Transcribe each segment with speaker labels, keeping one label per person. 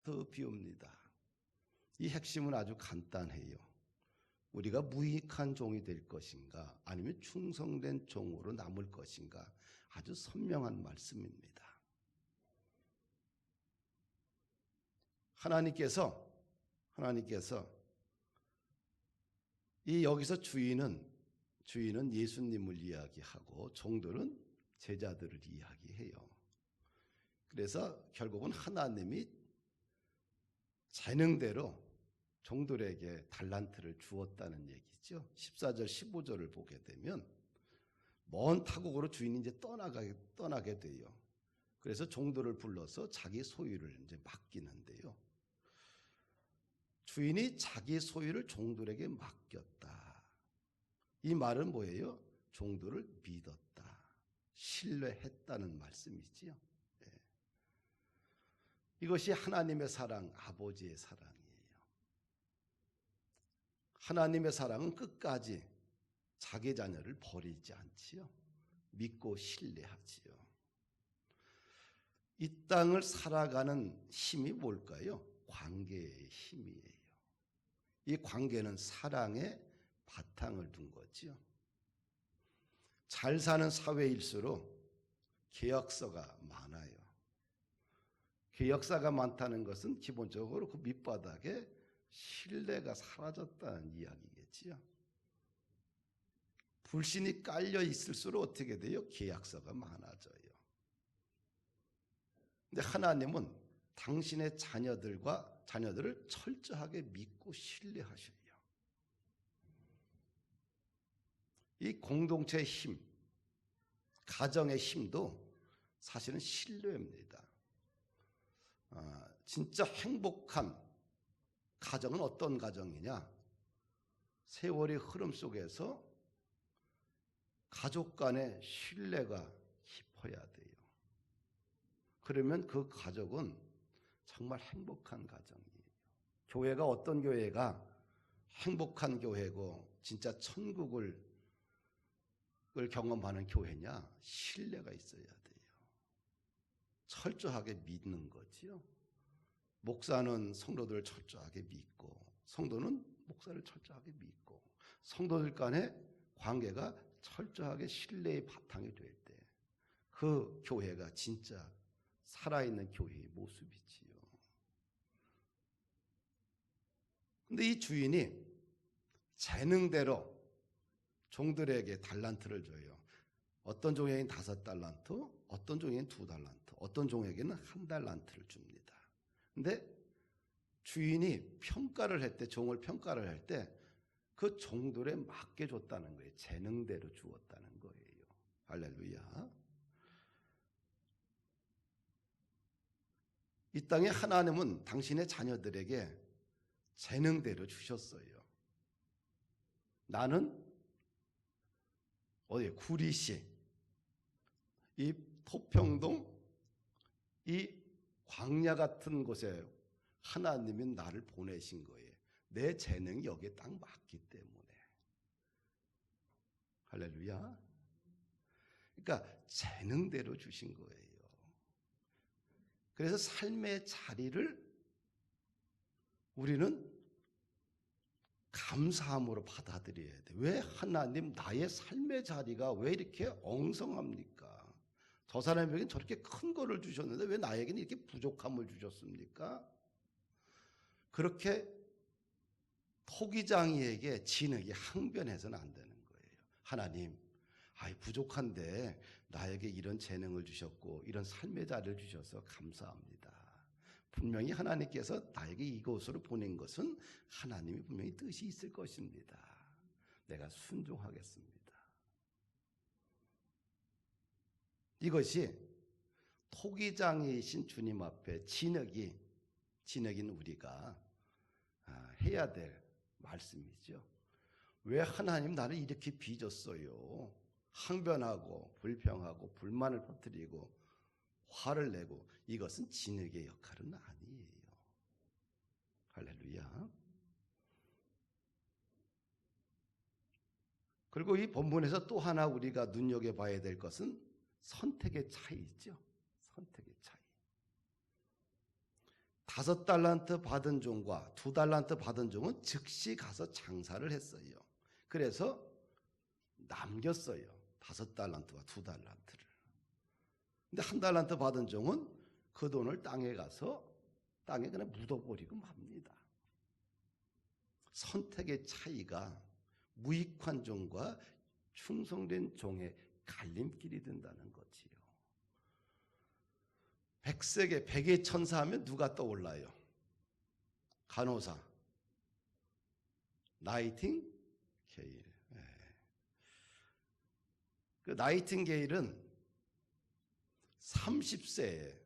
Speaker 1: 더 비웁니다. 이 핵심은 아주 간단해요. 우리가 무익한 종이 될 것인가 아니면 충성된 종으로 남을 것인가 아주 선명한 말씀입니다. 하나님께서 이 여기서 주인은 예수님을 이야기하고 종들은 제자들을 이야기해요. 그래서 결국은 하나님이 재능대로 종들에게 달란트를 주었다는 얘기죠. 14절 15절을 보게 되면 먼 타국으로 주인이 이제 떠나게 돼요. 그래서 종들을 불러서 자기 소유를 이제 맡기는데요. 주인이 자기 소유를 종들에게 맡겼다. 이 말은 뭐예요? 종들을 믿었다. 신뢰했다는 말씀이지요. 네. 이것이 하나님의 사랑, 아버지의 사랑이에요. 하나님의 사랑은 끝까지 자기 자녀를 버리지 않지요. 믿고 신뢰하지요. 이 땅을 살아가는 힘이 뭘까요? 관계의 힘이에요. 이 관계는 사랑의 바탕을 둔 거죠. 잘 사는 사회일수록 계약서가 많아요. 계약서가 많다는 것은 기본적으로 그 밑바닥에 신뢰가 사라졌다는 이야기겠지요. 불신이 깔려 있을수록 어떻게 돼요? 계약서가 많아져요. 근데 하나님은 당신의 자녀들을 철저하게 믿고 신뢰하셔요. 이 공동체의 힘, 가정의 힘도 사실은 신뢰입니다. 진짜 행복한 가정은 어떤 가정이냐? 세월의 흐름 속에서 가족 간의 신뢰가 깊어야 돼요. 그러면 그 가족은 정말 행복한 가정이에요. 교회가 어떤 교회가 행복한 교회고 진짜 천국을 경험하는 교회냐? 신뢰가 있어야 돼요. 철저하게 믿는 거지요. 목사는 성도들을 철저하게 믿고 성도는 목사를 철저하게 믿고 성도들 간의 관계가 철저하게 신뢰의 바탕이 될 때 그 교회가 진짜 살아있는 교회의 모습이지요. 근데 이 주인이 재능대로 종들에게 달란트를 줘요. 어떤 종에게는 5달란트, 어떤 종에게는 2달란트, 어떤 종에게는 1달란트를 줍니다. 근데 주인이 평가를 할 때, 종을 평가를 할 때 그 종들에 맞게 줬다는 거예요. 재능대로 주었다는 거예요. 할렐루야. 이 땅에 하나님은 당신의 자녀들에게 재능대로 주셨어요. 나는 구리시, 이 토평동, 이 광야 같은 곳에 하나님이 나를 보내신 거예요. 내 재능이 여기에 딱 맞기 때문에. 할렐루야. 그러니까 재능대로 주신 거예요. 그래서 삶의 자리를 우리는 감사함으로 받아들여야 돼. 왜 하나님 나의 삶의 자리가 왜 이렇게 엉성합니까? 저 사람에게는 저렇게 큰 거를 주셨는데 왜 나에게는 이렇게 부족함을 주셨습니까? 그렇게 토기장이에게 진흙이 항변해서는 안 되는 거예요. 하나님, 부족한데 나에게 이런 재능을 주셨고 이런 삶의 자리를 주셔서 감사합니다. 분명히 하나님께서 나에게 이곳으로 보낸 것은 하나님이 분명히 뜻이 있을 것입니다. 내가 순종하겠습니다. 이것이 토기장이신 주님 앞에 진흙인 우리가 해야 될 말씀이죠. 왜 하나님 나를 이렇게 빚었어요? 항변하고 불평하고 불만을 퍼뜨리고 화를 내고 이것은 진흙의 역할은 아니에요. 할렐루야. 그리고 이 본문에서 또 하나 우리가 눈여겨봐야 될 것은 선택의 차이죠. 선택의 차이. 5달란트 받은 종과 2달란트 받은 종은 즉시 가서 장사를 했어요. 그래서 남겼어요. 5달란트와 2달란트를. 근데 1달란트 받은 종은 그 돈을 땅에 그냥 묻어버리고 맙니다. 선택의 차이가 무익한 종과 충성된 종의 갈림길이 된다는 거지요. 백세계, 백의 천사 하면 누가 떠올라요? 간호사, 나이팅게일. 그 나이팅게일은 30세에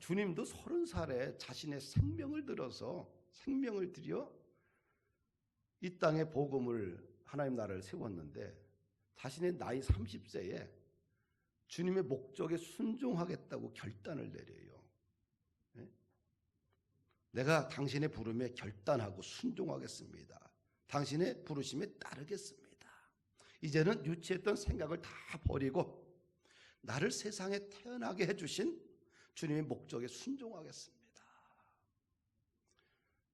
Speaker 1: 주님도 30살에 자신의 생명을 들여 이 땅에 복음을 하나님 나라를 세웠는데 자신의 나이 30세에 주님의 목적에 순종하겠다고 결단을 내려요. 내가 당신의 부름에 결단하고 순종하겠습니다. 당신의 부르심에 따르겠습니다. 이제는 유치했던 생각을 다 버리고 나를 세상에 태어나게 해주신 주님의 목적에 순종하겠습니다.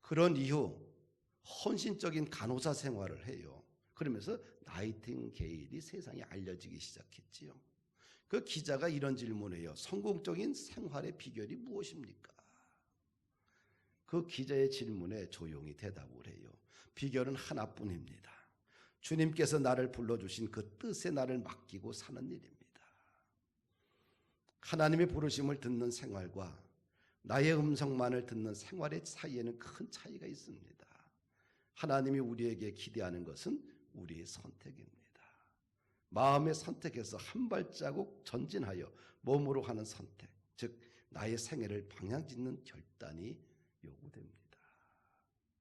Speaker 1: 그런 이후 헌신적인 간호사 생활을 해요. 그러면서 나이팅게일이 세상에 알려지기 시작했지요. 그 기자가 이런 질문을 해요. 성공적인 생활의 비결이 무엇입니까? 그 기자의 질문에 조용히 대답을 해요. 비결은 하나뿐입니다. 주님께서 나를 불러주신 그 뜻에 나를 맡기고 사는 일입니다. 하나님의 부르심을 듣는 생활과 나의 음성만을 듣는 생활의 사이에는 큰 차이가 있습니다. 하나님이 우리에게 기대하는 것은 우리의 선택입니다. 마음의 선택에서 한 발자국 전진하여 몸으로 하는 선택, 즉 나의 생애를 방향짓는 결단이 요구됩니다.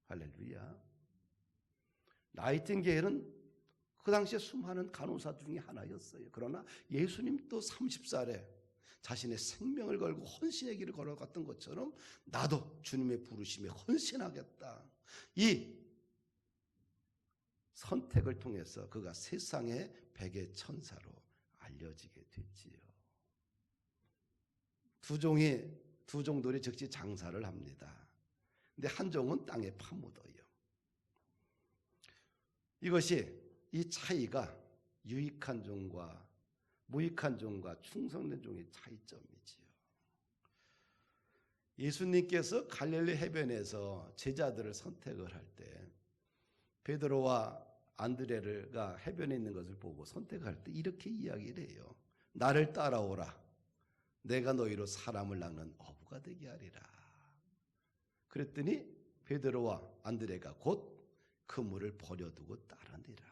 Speaker 1: 할렐루야. 나이팅게일은 그 당시에 수많은 간호사 중에 하나였어요. 그러나 예수님도 30살에 자신의 생명을 걸고 헌신의 길을 걸어갔던 것처럼 나도 주님의 부르심에 헌신하겠다. 이 선택을 통해서 그가 세상의 백의 천사로 알려지게 됐지요. 두 종들이 즉시 장사를 합니다. 근데 한 종은 땅에 파묻어요. 이 차이가 유익한 종과 무익한 종과 충성된 종의 차이점이지요. 예수님께서 갈릴리 해변에서 제자들을 선택을 할 때 베드로와 안드레가 해변에 있는 것을 보고 선택할 때 이렇게 이야기를 해요. 나를 따라오라. 내가 너희로 사람을 낚는 어부가 되게 하리라. 그랬더니 베드로와 안드레가 곧 그물을 버려두고 따르니라.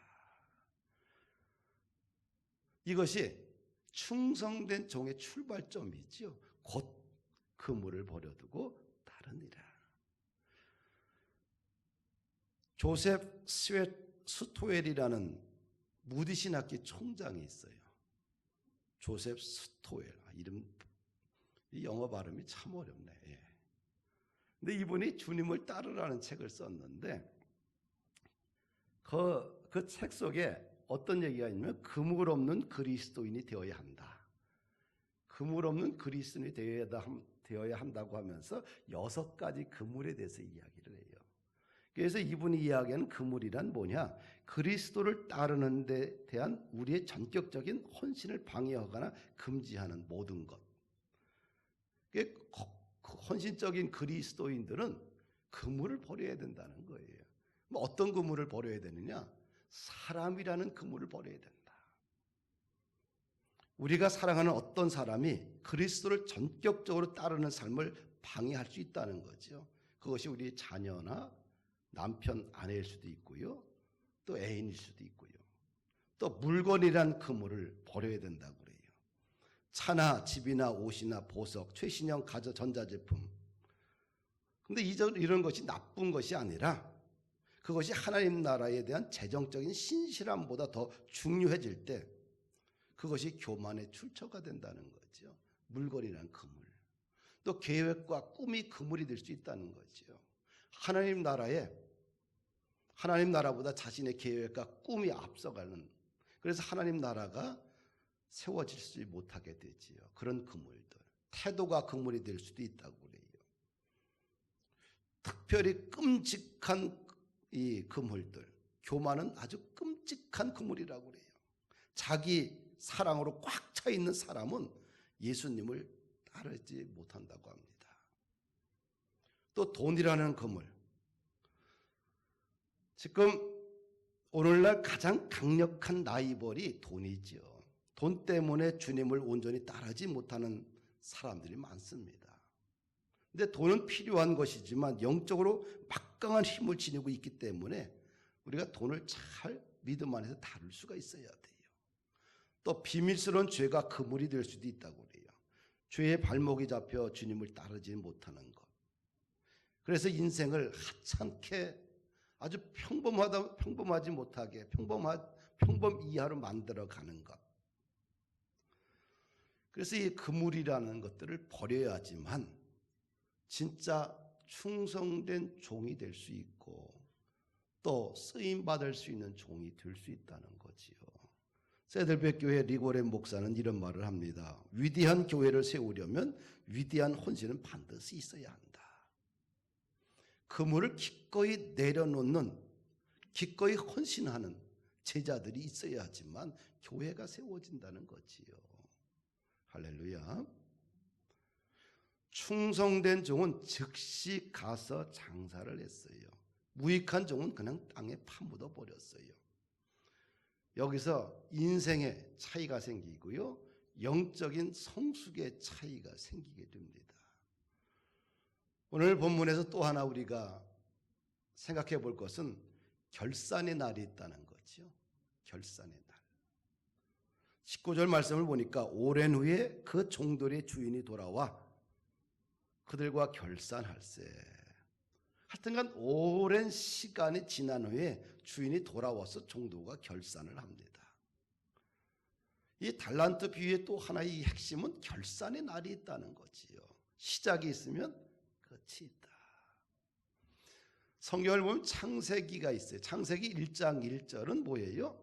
Speaker 1: 이것이 충성된 종의 출발점이지요. 곧 그물을 버려두고 따르니라. 조셉 스토웰이라는 무디 신학교 총장이 있어요. 조셉 스토웰. 이름 이 영어 발음이 참 어렵네. 근데 이분이 주님을 따르라는 책을 썼는데 그 책 속에 어떤 얘기가 있냐면 그물 없는 그리스도인이 되어야 한다. 그물 없는 그리스도인이 되어야 한다고 하면서 6가지 그물에 대해서 이야기를 해요. 그래서 이분이 이야기하는 그물이란 뭐냐? 그리스도를 따르는 데 대한 우리의 전격적인 헌신을 방해하거나 금지하는 모든 것. 헌신적인 그리스도인들은 그물을 버려야 된다는 거예요. 어떤 그물을 버려야 되느냐? 사람이라는 그물을 버려야 된다. 우리가 사랑하는 어떤 사람이 그리스도를 전격적으로 따르는 삶을 방해할 수 있다는 거죠. 그것이 우리의 자녀나 남편, 아내일 수도 있고요. 또 애인일 수도 있고요. 또 물건이란 그물을 버려야 된다고 그래요. 차나 집이나 옷이나 보석, 최신형 전자제품. 근데 이런 것이 나쁜 것이 아니라 그것이 하나님 나라에 대한 재정적인 신실함보다 더 중요해질 때 그것이 교만의 출처가 된다는 거죠. 물건이란 그물. 또 계획과 꿈이 그물이 될 수 있다는 거죠. 하나님 나라보다 자신의 계획과 꿈이 앞서가는, 그래서 하나님 나라가 세워질 수 못하게 되지요. 그런 그물들. 태도가 그물이 될 수도 있다고 그래요. 특별히 끔찍한 이 그물들, 교만은 아주 끔찍한 그물이라고 그래요. 자기 사랑으로 꽉 차 있는 사람은 예수님을 따르지 못한다고 합니다. 또 돈이라는 그물. 지금 오늘날 가장 강력한 라이벌이 돈이지요. 돈 때문에 주님을 온전히 따르지 못하는 사람들이 많습니다. 근데 돈은 필요한 것이지만 영적으로 막강한 힘을 지니고 있기 때문에 우리가 돈을 잘 믿음 안에서 다룰 수가 있어야 돼요. 또 비밀스러운 죄가 그물이 될 수도 있다고 그래요. 죄의 발목이 잡혀 주님을 따르지 못하는 것. 그래서 인생을 하찮게 아주 평범하지 못하게 평범 이하로 만들어가는 것. 그래서 이 그물이라는 것들을 버려야지만 진짜 충성된 종이 될 수 있고 또 쓰임받을 수 있는 종이 될 수 있다는 거지요. 세들백 교회 리고렌 목사는 이런 말을 합니다. 위대한 교회를 세우려면 위대한 헌신은 반드시 있어야 한다. 그물을 기꺼이 내려놓는, 기꺼이 헌신하는 제자들이 있어야 하지만 교회가 세워진다는 거지요. 할렐루야. 충성된 종은 즉시 가서 장사를 했어요. 무익한 종은 그냥 땅에 파묻어 버렸어요. 여기서 인생의 차이가 생기고요, 영적인 성숙의 차이가 생기게 됩니다. 오늘 본문에서 또 하나 우리가 생각해 볼 것은 결산의 날이 있다는 거죠. 결산의 날. 19절 말씀을 보니까 오랜 후에 그 종들의 주인이 돌아와 그들과 결산할세. 하여튼간 오랜 시간이 지난 후에 주인이 돌아와서 종도가 결산을 합니다. 이 달란트 비유의 또 하나의 핵심은 결산의 날이 있다는 거지요. 시작이 있으면 끝이 있다. 성경을 보면 창세기가 있어요. 창세기 1장 1절은 뭐예요?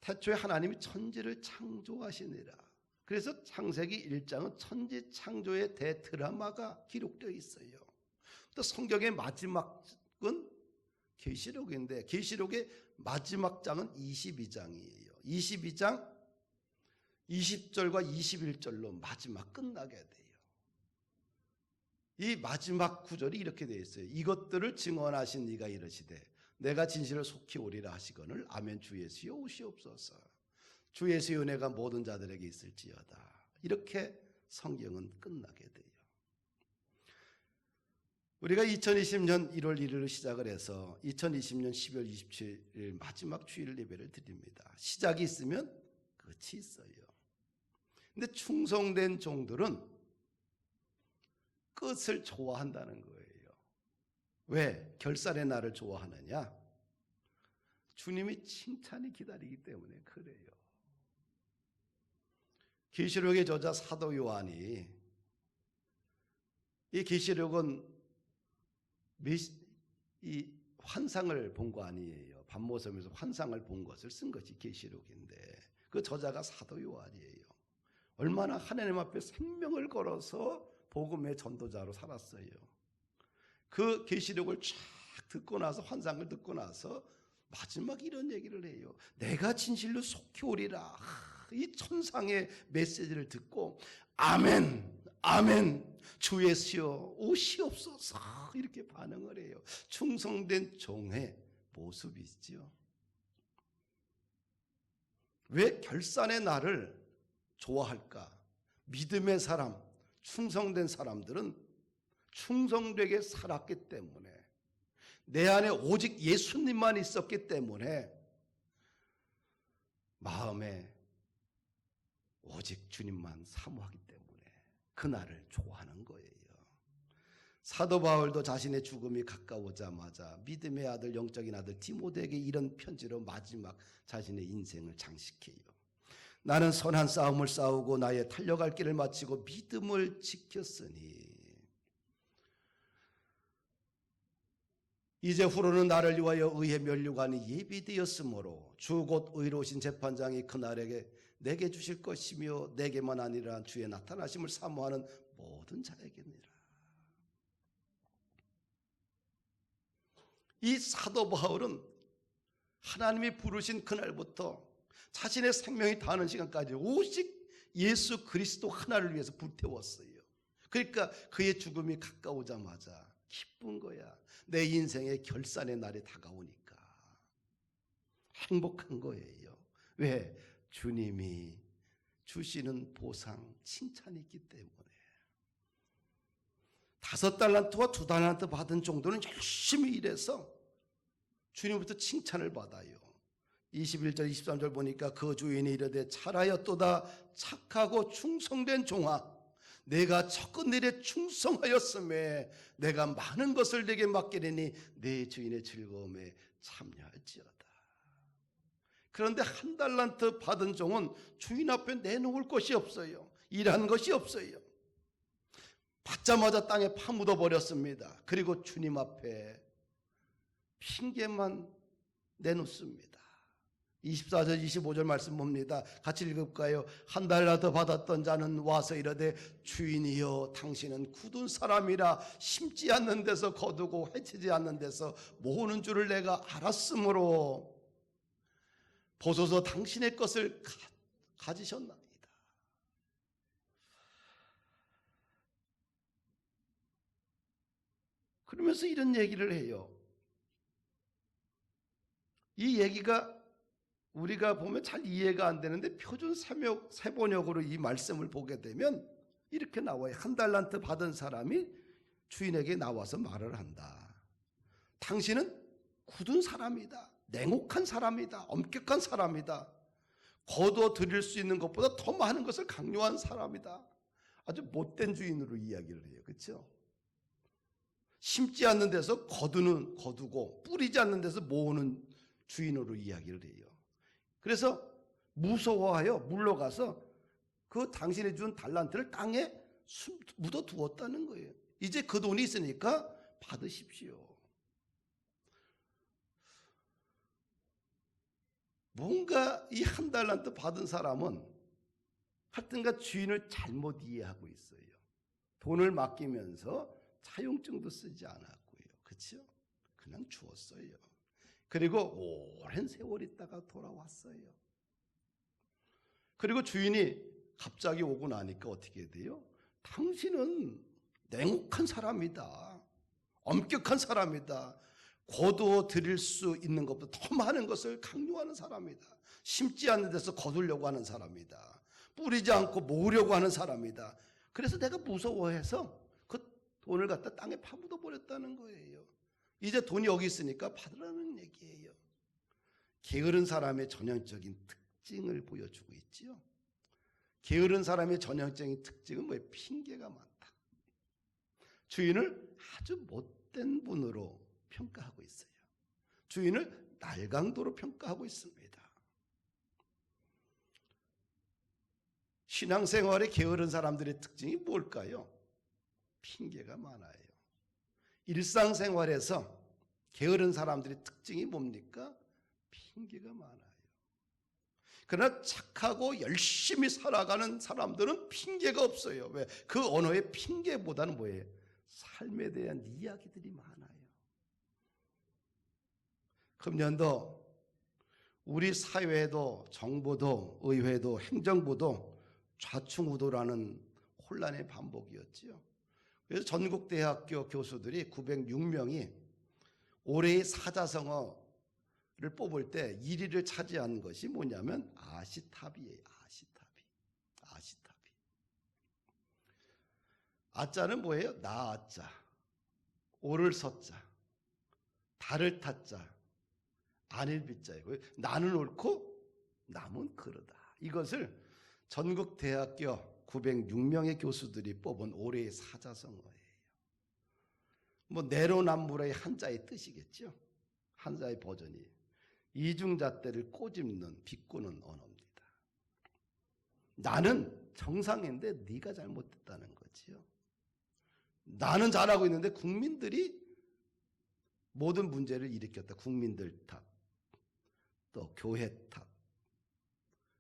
Speaker 1: 태초에 하나님이 천지를 창조하시니라. 그래서 창세기 1장은 천지 창조의 대드라마가 기록되어 있어요. 또 성경의 마지막은 계시록인데 계시록의 마지막 장은 22장이에요. 22장 20절과 21절로 마지막 끝나게 돼요. 이 마지막 구절이 이렇게 되어 있어요. 이것들을 증언하신 네가 이르시되 내가 진실을 속히 오리라 하시거늘 아멘. 주 예수여 오시옵소서. 주 예수의 은혜가 모든 자들에게 있을지어다. 이렇게 성경은 끝나게 돼요. 우리가 2020년 1월 1일로 시작을 해서 2020년 12월 27일 마지막 주일 예배를 드립니다. 시작이 있으면 끝이 있어요. 근데 충성된 종들은 끝을 좋아한다는 거예요. 왜? 결산의 날을 좋아하느냐? 주님이 칭찬이 기다리기 때문에 그래요. 계시록의 저자 사도 요한이, 이 계시록은 이 환상을 본 거 아니에요. 밤모섬에서 환상을 본 것을 쓴 것이 계시록인데 그 저자가 사도 요한이에요. 얼마나 하나님 앞에 생명을 걸어서 복음의 전도자로 살았어요. 그 계시록을 쫙 듣고 나서, 환상을 듣고 나서 마지막 이런 얘기를 해요. 내가 진실로 속히 오리라. 이 천상의 메시지를 듣고 아멘, 아멘, 주 예수여 오시옵소서 이렇게 반응을 해요. 충성된 종의 모습이지요. 왜 결산의 날을 좋아할까? 믿음의 사람, 충성된 사람들은 충성되게 살았기 때문에, 내 안에 오직 예수님만 있었기 때문에 마음에 오직 주님만 사모하기 때문에 그날을 좋아하는 거예요. 사도 바울도 자신의 죽음이 가까워자마자 믿음의 아들, 영적인 아들 디모데에게 이런 편지로 마지막 자신의 인생을 장식해요. 나는 선한 싸움을 싸우고 나의 달려갈 길을 마치고 믿음을 지켰으니 이제 후로는 나를 위하여 의의 면류관이 예비되었으므로 주 곧 의로우신 재판장이 그날에게 내게 주실 것이며 내게만 아니라 주의 나타나심을 사모하는 모든 자에게니라. 이 사도 바울은 하나님이 부르신 그날부터 자신의 생명이 다하는 시간까지 오직 예수 그리스도 하나를 위해서 불태웠어요. 그러니까 그의 죽음이 가까우자마자 기쁜 거야. 내 인생의 결산의 날이 다가오니까 행복한 거예요. 왜? 주님이 주시는 보상, 칭찬이 있기 때문에. 5달란트와 2달란트 받은 정도는 열심히 일해서 주님부터 칭찬을 받아요. 21절 23절 보니까 그 주인이 이르되 잘하였도다 착하고 충성된 종아, 내가 적은 일에 충성하였음에 내가 많은 것을 내게 맡기리니 내 주인의 즐거움에 참여할지어다. 그런데 1달란트 받은 종은 주인 앞에 내놓을 것이 없어요. 일한 것이 없어요. 받자마자 땅에 파묻어 버렸습니다. 그리고 주님 앞에 핑계만 내놓습니다. 24절 25절 말씀 봅니다. 같이 읽을까요? 1달란트 받았던 자는 와서 이르되 주인이여 당신은 굳은 사람이라 심지 않는 데서 거두고 해치지 않는 데서 모으는 줄을 내가 알았으므로 보소서 당신의 것을 가지셨나이다. 그러면서 이런 얘기를 해요. 이 얘기가 우리가 보면 잘 이해가 안 되는데 표준 세번역으로 이 말씀을 보게 되면 이렇게 나와요. 1달란트 받은 사람이 주인에게 나와서 말을 한다. 당신은 굳은 사람이다. 냉혹한 사람이다. 엄격한 사람이다. 거둬 드릴 수 있는 것보다 더 많은 것을 강요한 사람이다. 아주 못된 주인으로 이야기를 해요. 그렇죠? 심지 않는 데서 거두고 뿌리지 않는 데서 모으는 주인으로 이야기를 해요. 그래서 무서워하여 물러가서 그 당신이 준 달란트를 땅에 묻어 두었다는 거예요. 이제 그 돈이 있으니까 받으십시오. 뭔가 이 1달란트 받은 사람은 하여튼가 주인을 잘못 이해하고 있어요. 돈을 맡기면서 차용증도 쓰지 않았고요. 그렇죠? 그냥 주었어요. 그리고 오랜 세월 있다가 돌아왔어요. 그리고 주인이 갑자기 오고 나니까 어떻게 돼요? 당신은 냉혹한 사람이다. 엄격한 사람이다. 거두어 드릴 수 있는 것보다 더 많은 것을 강요하는 사람이다. 심지 않는 데서 거두려고 하는 사람이다. 뿌리지 않고 모으려고 하는 사람이다. 그래서 내가 무서워해서 그 돈을 갖다 땅에 파묻어 버렸다는 거예요. 이제 돈이 여기 있으니까 받으라는 얘기예요. 게으른 사람의 전형적인 특징을 보여주고 있지요. 게으른 사람의 전형적인 특징은 뭐예요? 핑계가 많다. 주인을 아주 못된 분으로 평가하고 있어요. 주인을 날강도로 평가하고 있습니다. 신앙생활에 게으른 사람들의 특징이 뭘까요? 핑계가 많아요. 일상생활에서 게으른 사람들의 특징이 뭡니까? 핑계가 많아요. 그러나 착하고 열심히 살아가는 사람들은 핑계가 없어요. 왜? 그 언어의 핑계보다는 뭐예요? 삶에 대한 이야기들이 많아요. 금년도 우리 사회도 정부도 의회도 행정부도 좌충우돌하는 혼란의 반복이었지요. 그래서 전국대학교 교수들이 906명이 올해의 사자성어를 뽑을 때 1위를 차지한 것이 뭐냐면 아시타비예요. 아시타비. 아자는 뭐예요? 나아자, 오를 서자, 달을 타자, 아닐 빗자이고 나는 옳고 남은 그르다. 이것을 전국대학교 906명의 교수들이 뽑은 올해의 사자성어예요. 뭐 내로남불의 한자의 뜻이겠죠. 한자의 버전이 이중잣대를 꼬집는 비꼬는 언어입니다. 나는 정상인데 네가 잘못됐다는 거지요. 나는 잘하고 있는데 국민들이 모든 문제를 일으켰다. 국민들 탓, 또 교회 탓,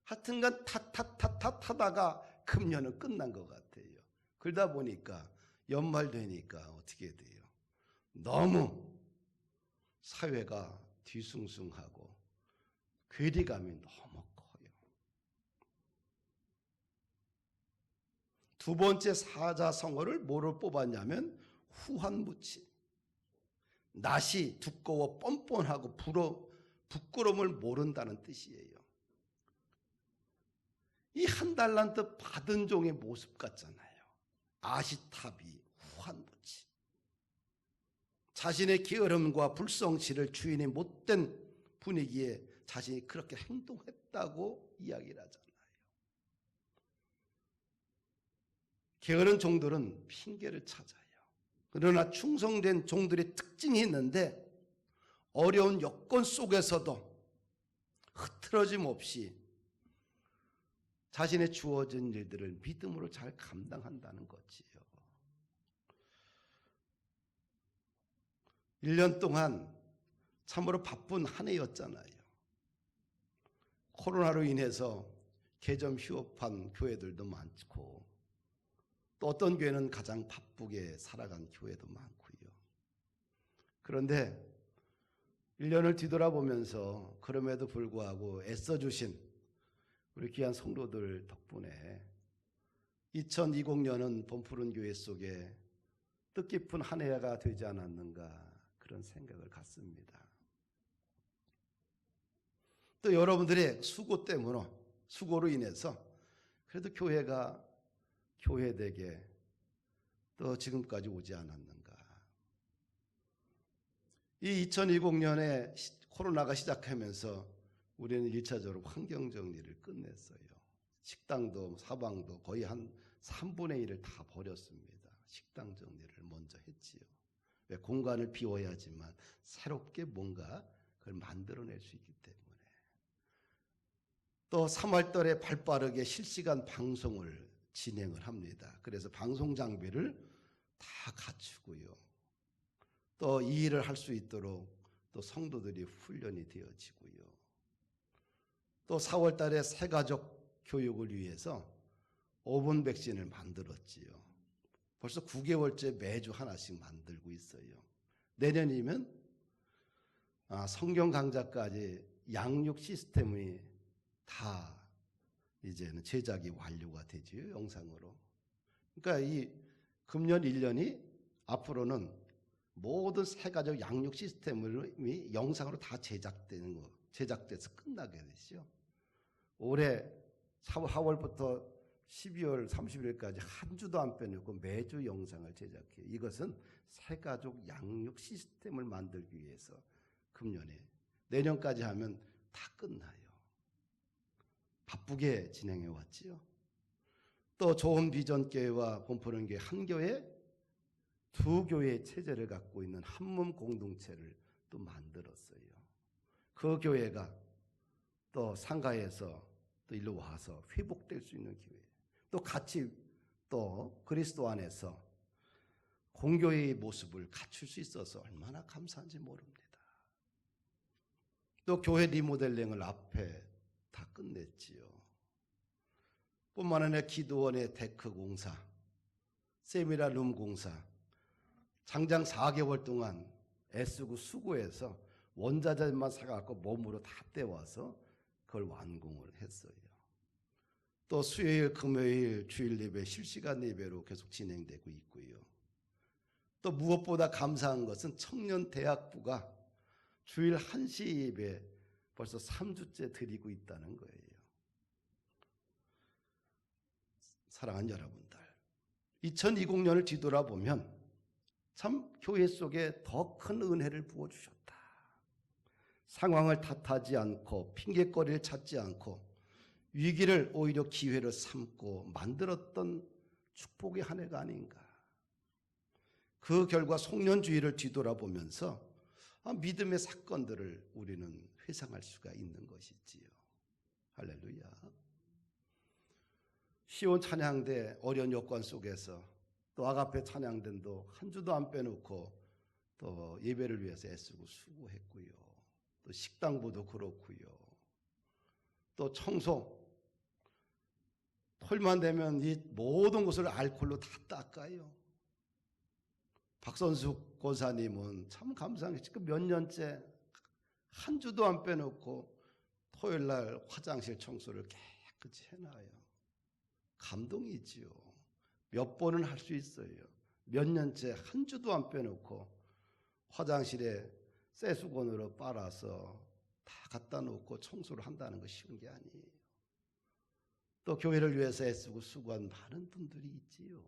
Speaker 1: 하여튼간 타다가 금년은 끝난 것 같아요. 그러다 보니까 연말 되니까 어떻게 돼요? 너무 사회가 뒤숭숭하고 괴리감이 너무 커요. 두 번째 사자성어를 뭐로 뽑았냐면 후한무치. 낯이 두꺼워 뻔뻔하고 부끄러움을 모른다는 뜻이에요. 이 한 달란트 받은 종의 모습 같잖아요. 아시타비 후한무치. 자신의 게으름과 불성실을 주인이 못된 분위기에 자신이 그렇게 행동했다고 이야기를 하잖아요. 게으른 종들은 핑계를 찾아요. 그러나 충성된 종들의 특징이 있는데 어려운 여건 속에서도 흐트러짐 없이 자신의 주어진 일들을 믿음으로 잘 감당한다는 거지요. 1년 동안 참으로 바쁜 한 해였잖아요. 코로나로 인해서 개점 휴업한 교회들도 많고 또 어떤 교회는 가장 바쁘게 살아간 교회도 많고요. 그런데 1년을 뒤돌아보면서 그럼에도 불구하고 애써주신 우리 귀한 성도들 덕분에 2020년은 범푸른 교회 속에 뜻깊은 한 해가 되지 않았는가 그런 생각을 갖습니다. 또 여러분들의 수고로 인해서 그래도 교회가 교회되게 또 지금까지 오지 않았는가. 이 2020년에 코로나가 시작하면서 우리는 1차적으로 환경정리를 끝냈어요. 식당도 사방도 거의 한 3분의 1을 다 버렸습니다. 식당 정리를 먼저 했지요. 왜? 공간을 비워야지만 새롭게 뭔가 그걸 만들어낼 수 있기 때문에. 또 3월 달에 발빠르게 실시간 방송을 진행을 합니다. 그래서 방송 장비를 다 갖추고요. 또 이 일을 할 수 있도록 또 성도들이 훈련이 되어지고요. 또 4월 달에 새가족 교육을 위해서 오븐 백신을 만들었지요. 벌써 9개월째 매주 하나씩 만들고 있어요. 내년이면 성경 강좌까지 양육 시스템이 다 이제는 제작이 완료가 되지요. 영상으로. 그러니까 이 금년 1년이 앞으로는 모든 새가족 양육 시스템이 영상으로 다 제작돼서 끝나게 되죠. 올해 4월부터 12월 31일까지 한 주도 안 빼놓고 매주 영상을 제작해요. 이것은 새가족 양육 시스템을 만들기 위해서 금년에 내년까지 하면 다 끝나요. 바쁘게 진행해 왔지요. 또 좋은 비전 교회와 범푸른 교회 한 교회, 두 교회의 체제를 갖고 있는 한몸 공동체를 또 만들었어요. 그 교회가 또 상가에서 또 일로 와서 회복될 수 있는 기회. 또 같이 또 그리스도 안에서 공교회의 모습을 갖출 수 있어서 얼마나 감사한지 모릅니다. 또 교회 리모델링을 앞에 다 끝냈지요. 뿐만 아니라 기도원의 데크 공사, 세미나 룸 공사, 장장 4개월 동안 애쓰고 수고해서 원자재만 사갖고 몸으로 다 떼와서 그걸 완공을 했어요. 또 수요일, 금요일, 주일 예배, 실시간 예배로 계속 진행되고 있고요. 또 무엇보다 감사한 것은 청년 대학부가 주일 1시 예배 벌써 3주째 드리고 있다는 거예요. 사랑하는 여러분들, 2020년을 뒤돌아보면 참 교회 속에 더 큰 은혜를 부어주셨다. 상황을 탓하지 않고 핑계거리를 찾지 않고 위기를 오히려 기회로 삼고 만들었던 축복의 한 해가 아닌가. 그 결과 송년주의를 뒤돌아보면서 믿음의 사건들을 우리는 회상할 수가 있는 것이지요. 할렐루야. 시온 찬양대 어려운 여건 속에서 또 아가페 찬양단도 한 주도 안 빼놓고 또 예배를 위해서 애쓰고 수고했고요. 또 식당부도 그렇고요. 또 청소 설만 되면 이 모든 것을 알코올로 다 닦아요. 박선숙 고사님은 참 감사한 게 지금 몇 년째 한 주도 안 빼놓고 토요일 날 화장실 청소를 깨끗이 해놔요. 감동이지요. 몇 번은 할 수 있어요. 몇 년째 한 주도 안 빼놓고 화장실에 쇠수건으로 빨아서 다 갖다 놓고 청소를 한다는 거 쉬운 게 아니에요. 또 교회를 위해서 애쓰고 수고한 많은 분들이 있지요.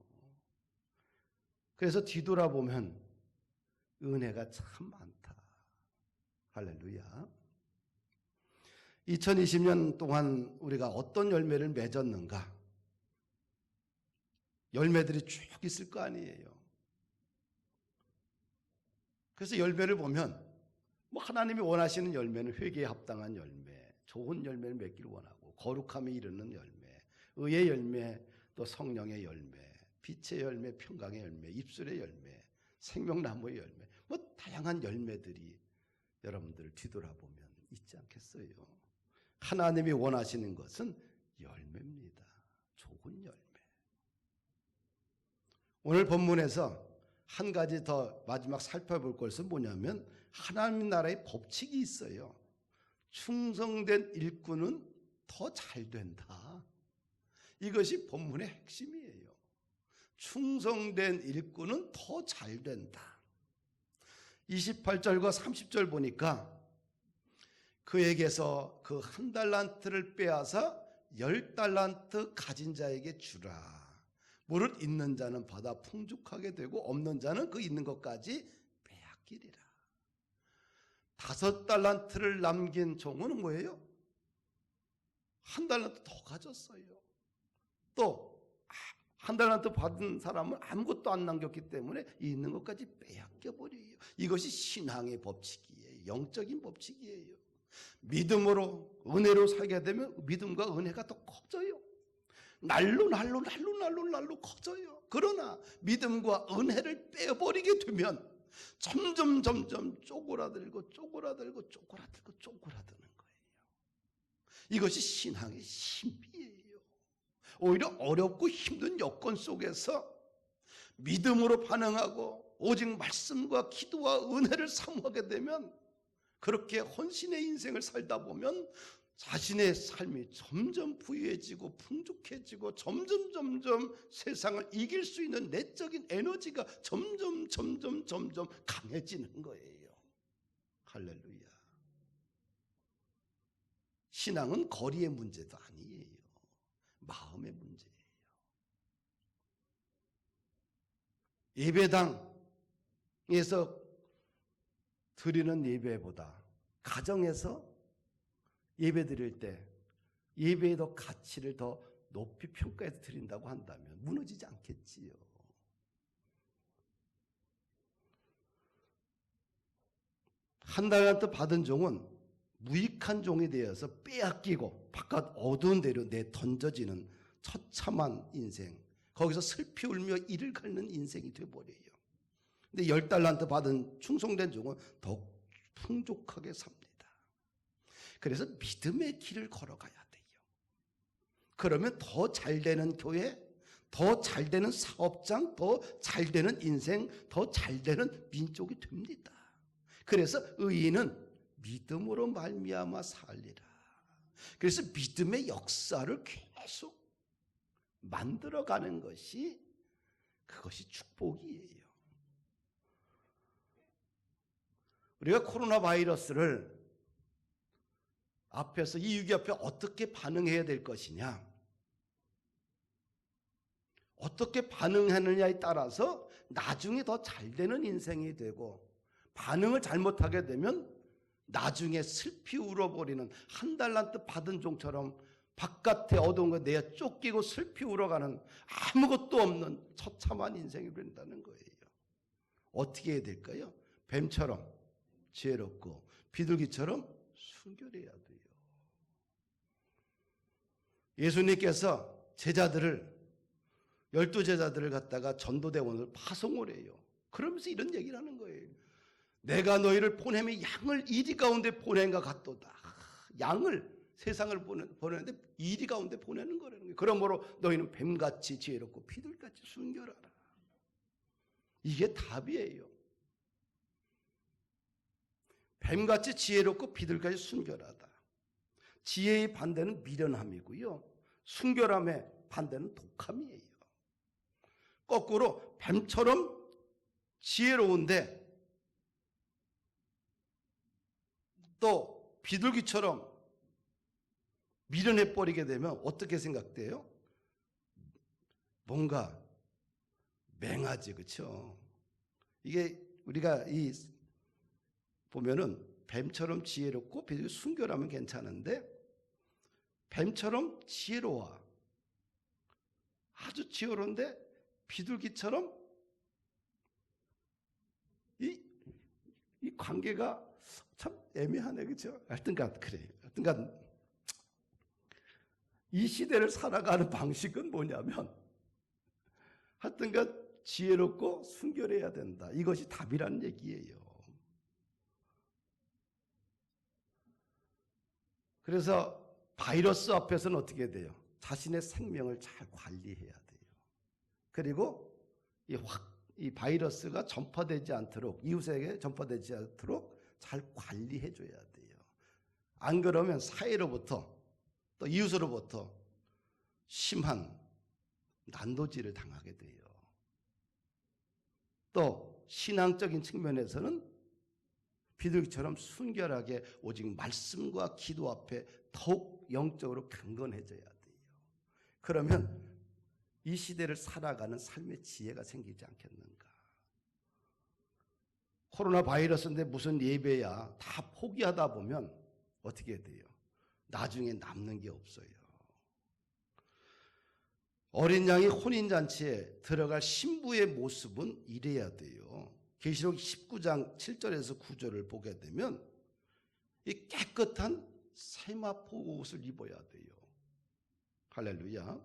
Speaker 1: 그래서 뒤돌아보면 은혜가 참 많다. 할렐루야. 2020년 동안 우리가 어떤 열매를 맺었는가? 열매들이 쭉 있을 거 아니에요. 그래서 열매를 보면 뭐 하나님이 원하시는 열매는 회개에 합당한 열매, 좋은 열매를 맺기를 원하고 거룩함에 이르는 열매, 의의 열매, 또 성령의 열매, 빛의 열매, 평강의 열매, 입술의 열매, 생명나무의 열매, 뭐 다양한 열매들이 여러분들을 뒤돌아보면 있지 않겠어요? 하나님이 원하시는 것은 열매입니다. 좋은 열매. 오늘 본문에서 한 가지 더 마지막 살펴볼 것은 뭐냐면 하나님 나라의 법칙이 있어요. 충성된 일꾼은 더 잘 된다. 이것이 본문의 핵심이에요. 충성된 일꾼은 더 잘 된다. 28절과 30절 보니까 그에게서 그 한 달란트를 빼앗아 10달란트 가진 자에게 주라. 무릇 있는 자는 받아 풍족하게 되고 없는 자는 그 있는 것까지 빼앗기리라. 5달란트를 남긴 종은 뭐예요? 1달란트 더 가졌어요. 또 1달란트 받은 사람은 아무것도 안 남겼기 때문에 있는 것까지 빼앗겨버려요. 이것이 신앙의 법칙이에요. 영적인 법칙이에요. 믿음으로 은혜로 살게 되면 믿음과 은혜가 더 커져요. 날로 커져요. 그러나 믿음과 은혜를 빼버리게 되면 점점 쪼그라들고 쪼그라드는 거예요. 이것이 신앙의 신비예요. 오히려 어렵고 힘든 여건 속에서 믿음으로 반응하고 오직 말씀과 기도와 은혜를 사모하게 되면 그렇게 헌신의 인생을 살다 보면 자신의 삶이 점점 부유해지고 풍족해지고 점점 세상을 이길 수 있는 내적인 에너지가 점점 강해지는 거예요. 할렐루야. 신앙은 거리의 문제도 아니에요. 마음의 문제예요. 예배당에서 드리는 예배보다 가정에서 예배 드릴 때 예배의 더 가치를 더 높이 평가해서 드린다고 한다면 무너지지 않겠지요. 한 달란트 받은 종은 무익한 종이 되어서 빼앗기고 바깥 어두운 데로 던져지는 처참한 인생, 거기서 슬피 울며 이를 갉는 인생이 되어버려요. 근데 10달란트 받은 충성된 종은 더욱 풍족하게 삽니다. 그래서 믿음의 길을 걸어가야 돼요. 그러면 더 잘되는 교회, 더 잘되는 사업장, 더 잘되는 인생, 더 잘되는 민족이 됩니다. 그래서 의인은 믿음으로 말미암아 살리라. 그래서 믿음의 역사를 계속 만들어가는 것이 그것이 축복이에요. 우리가 코로나 바이러스를 앞에서 이 위기 앞에 어떻게 반응해야 될 것이냐, 어떻게 반응하느냐에 따라서 나중에 더 잘되는 인생이 되고, 반응을 잘못하게 되면 나중에 슬피 울어버리는 한 달란트 받은 종처럼 바깥에 어두운 거 내어 쫓기고 슬피 울어가는 아무것도 없는 처참한 인생이 된다는 거예요. 어떻게 해야 될까요? 뱀처럼 지혜롭고 비둘기처럼 순결해야 돼요. 예수님께서 제자들을 12제자들을 갖다가 전도대원을 파송을 해요. 그러면서 이런 얘기를 하는 거예요. 내가 너희를 보내면 양을 이리 가운데 보낸가 같도다. 양을 세상을 보내는데 이리 가운데 보내는 거라는 거예요. 그러므로 너희는 뱀같이 지혜롭고 비둘기같이 순결하라. 이게 답이에요. 뱀같이 지혜롭고 비둘기같이 순결하다. 지혜의 반대는 미련함이고요. 순결함의 반대는 독함이에요. 거꾸로 뱀처럼 지혜로운데 또 비둘기처럼 미련해버리게 되면 어떻게 생각돼요? 뭔가 맹하지, 그렇죠? 이게 우리가 보면은 뱀처럼 지혜롭고 비둘기 순결하면 괜찮은데 뱀처럼 지혜로워, 아주 지혜로운데 비둘기처럼 이 관계가 참 애매하네, 그렇죠? 하여튼간 그래요. 하여튼간 이 시대를 살아가는 방식은 뭐냐면 하여튼간 지혜롭고 순결해야 된다. 이것이 답이라는 얘기예요. 그래서 바이러스 앞에서는 어떻게 돼요? 자신의 생명을 잘 관리해야 돼요. 그리고 이 바이러스가 전파되지 않도록, 이웃에게 전파되지 않도록 잘 관리해 줘야 돼요. 안 그러면 사회로부터 또 이웃으로부터 심한 난도질을 당하게 돼요. 또 신앙적인 측면에서는 비둘기처럼 순결하게 오직 말씀과 기도 앞에 더욱 영적으로 강건해져야 돼요. 그러면 이 시대를 살아가는 삶의 지혜가 생기지 않겠는가. 코로나 바이러스인데 무슨 예배야, 다 포기하다 보면 어떻게 돼요? 나중에 남는 게 없어요. 어린 양이 혼인잔치에 들어갈 신부의 모습은 이래야 돼요. 계시록 19장 7절에서 9절을 보게 되면 이 깨끗한 세마포 옷을 입어야 돼요. 할렐루야.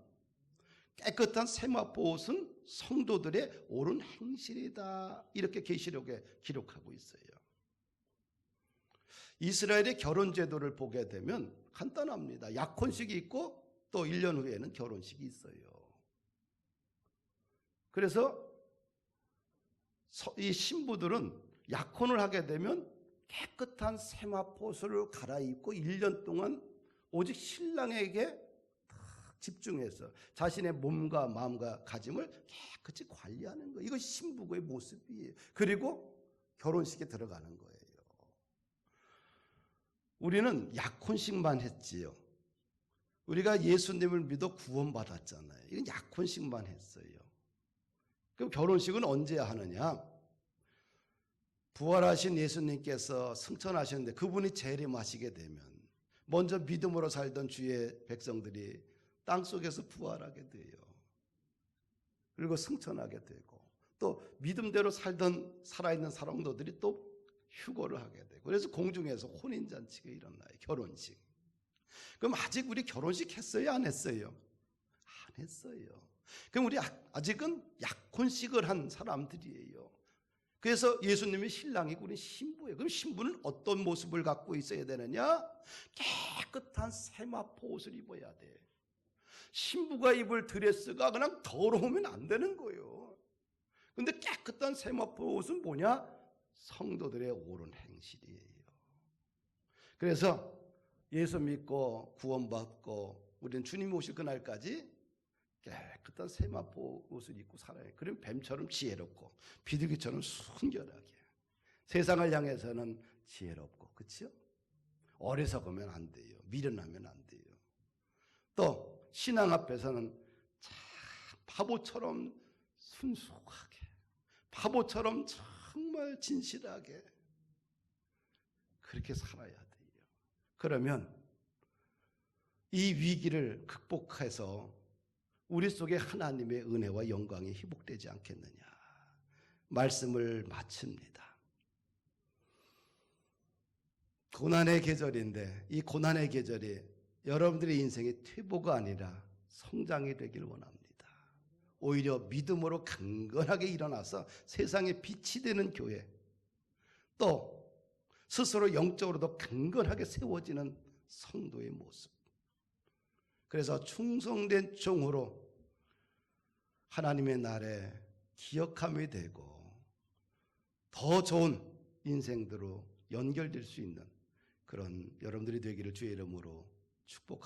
Speaker 1: 깨끗한 세마포 옷은 성도들의 옳은 행실이다. 이렇게 계시록에 기록하고 있어요. 이스라엘의 결혼 제도를 보게 되면 간단합니다. 약혼식이 있고 또 1년 후에는 결혼식이 있어요. 그래서 이 신부들은 약혼을 하게 되면 깨끗한 세마포옷을 갈아입고 1년 동안 오직 신랑에게 집중해서 자신의 몸과 마음과 가짐을 깨끗이 관리하는 거예요. 이것이 신부의 모습이에요. 그리고 결혼식에 들어가는 거예요. 우리는 약혼식만 했지요. 우리가 예수님을 믿어 구원받았잖아요. 이건 약혼식만 했어요. 그럼 결혼식은 언제 하느냐? 부활하신 예수님께서 승천하셨는데 그분이 재림하시게 되면 먼저 믿음으로 살던 주의 백성들이 땅속에서 부활하게 돼요. 그리고 승천하게 되고 또 믿음대로 살아있는 사람들이 또 휴거를 하게 되고 그래서 공중에서 혼인잔치가 일어나요. 결혼식. 그럼 아직 우리 결혼식 했어요? 안 했어요? 안 했어요. 그럼 우리 아직은 약혼식을 한 사람들이에요. 그래서 예수님이 신랑이고 우리 신부예요. 그럼 신부는 어떤 모습을 갖고 있어야 되느냐? 깨끗한 세마포 옷을 입어야 돼. 신부가 입을 드레스가 그냥 더러우면 안 되는 거예요. 근데 깨끗한 세마포 옷은 뭐냐? 성도들의 옳은 행실이에요. 그래서 예수 믿고 구원받고 우리는 주님 오실 그날까지 깨끗한 세마포 옷을 입고 살아요. 그럼 뱀처럼 지혜롭고 비둘기처럼 순결하게 세상을 향해서는 지혜롭고, 그렇죠? 어리석으면 안 돼요. 미련하면 안 돼요. 또 신앙 앞에서는 참 바보처럼 순수하게, 바보처럼 정말 진실하게 그렇게 살아야 돼요. 그러면 이 위기를 극복해서 우리 속에 하나님의 은혜와 영광이 회복되지 않겠느냐. 말씀을 마칩니다. 고난의 계절인데 이 고난의 계절이 여러분들의 인생의 퇴보가 아니라 성장이 되길 원합니다. 오히려 믿음으로 강건하게 일어나서 세상에 빛이 되는 교회, 또 스스로 영적으로도 강건하게 세워지는 성도의 모습. 그래서 충성된 종으로 하나님의 날에 기억함이 되고 더 좋은 인생들로 연결될 수 있는 그런 여러분들이 되기를 주의 이름으로 축복합니다.